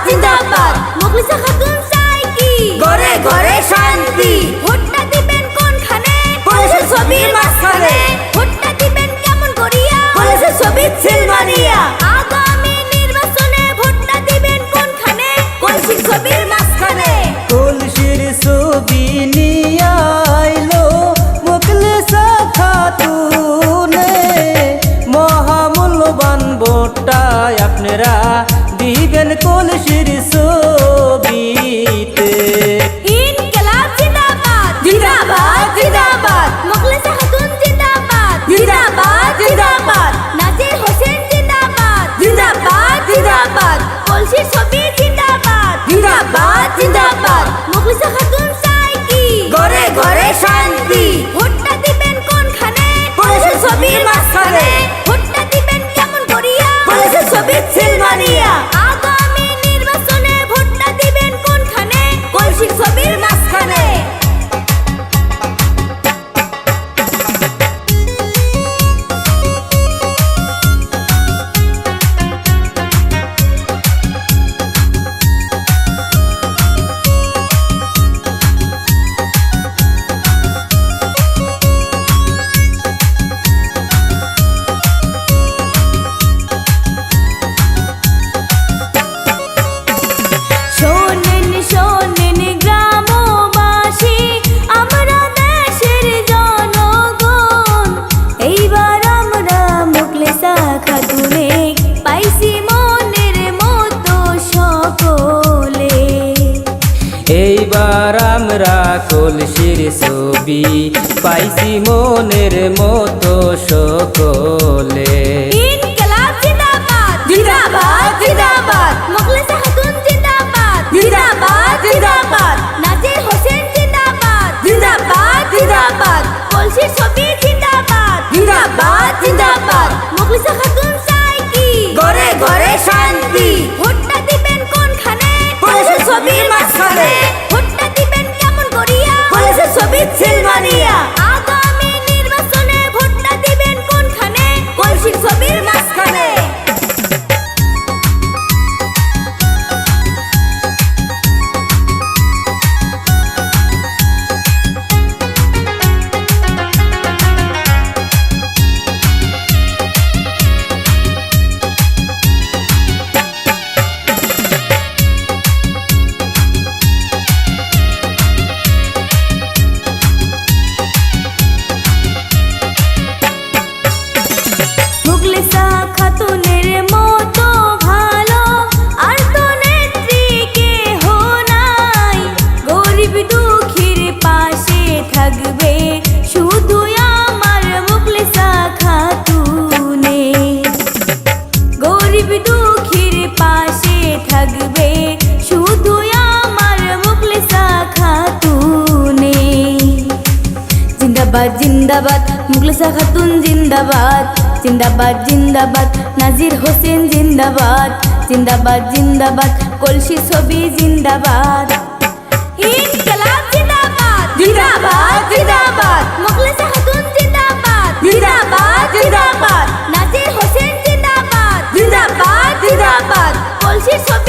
জিন্দাবাদ মুখলিসা খাতুন চাই কি ঘরে ঘরে শান্তি ভোটটা দিবেন কোনখানে পুলিশের ছবির মাঝখানে ভোটটা দিবেন কেমন করিয়া পুলিশের ছবির সিলমারিয়া আগামী নির্বাচনে ভোটটা দিবেন কোনখানে কলসির ছবির মাঝখানে কলসির ছবি নিয়ে আইলো মুখলিসা খাতুনে মহামূল্যবান ভোটটা আপনারা দিবেন কলসির ছবিতে। ইনকিলাব জিন্দাবাদ জিন্দাবাদ জিন্দাবাদ মুখলিসা খাতুন জিন্দাবাদ জিন্দাবাদ জিন্দাবাদ নাজির হোসেন জিন্দাবাদ জিন্দাবাদ জিন্দাবাদ কলসির ছবি জিন্দাবাদ জিন্দাবাদ জিন্দাবাদ মুখলিসা খাতুন চাই কি ঘরে ঘরে শান্তি ভোটটা দিবেন কোনখানে পুলিশের ছবির মাঝখানে ভোটটা দিবেন কেমন করিয়া পুলিশের ছবির সিলমারিয়া আগামী নির্বাচনে ভোটটা দিবেন কোনখানে কলসির ছবির মাঝখানে শোনেন শোনেন গ্রামবাসী আমরা দেশের জনগণ এইবার আমরা মুখলিসা খাতুনে পাইছি মনের মতো সকলে এইবার আমরা কলসির ছবি পাইছি মনের মতো সকলে। ইনকিলাব জিন্দাবাদ জিন্দাবাদ জিন্দাবাদ মুখলিসা খাতুন জিন্দাবাদ জিন্দাবাদ জিন্দাবাদ নাজির হোসেন জিন্দাবাদ জিন্দাবাদ জিন্দাবাদ কলসির ছবি জিন্দাবাদ জিন্দাবাদ জিন্দাবাদ মুখলিসা খাতুন চাই কি ঘরে ঘরে শান্তি ভোটটা দিবেন কোনখানে পুলিশের ছবির মাঝখানে ভোটটা দিবেন কেমন করিয়া পুলিশের ছবির সিলমারিয়া আগামী নির্বাচনে ভোটটা দিবেন কোনখানে কলসির ছবির মাঝখানে মুখলিসা খাতুনের মতো ভালো আর তো নেত্রী কেহ নাই গরিব দুঃখীর পাশে থাকবে শুধু আমার মুখলিসা খাতুনে গরিব দুঃখীর পাশে থাকবে শুধু আমার মুখলিসা খাতুনে জিন্দাবাদ জিন্দাবাদ মুখলিসা খাতুন জিন্দাবাদ জিন্দাবাদ জিন্দাবাদ নাজির হোসেন জিন্দাবাদ জিন্দাবাদ জিন্দাবাদ কলসি ছবি জিন্দাবাদ ইনকিলাব জিন্দাবাদ জিন্দাবাদ জিন্দাবাদ মুখলিসা খাতুন জিন্দাবাদ জিন্দাবাদ জিন্দাবাদ নাজির হোসেন জিন্দাবাদ জিন্দাবাদ জিন্দাবাদ কলসি ছবি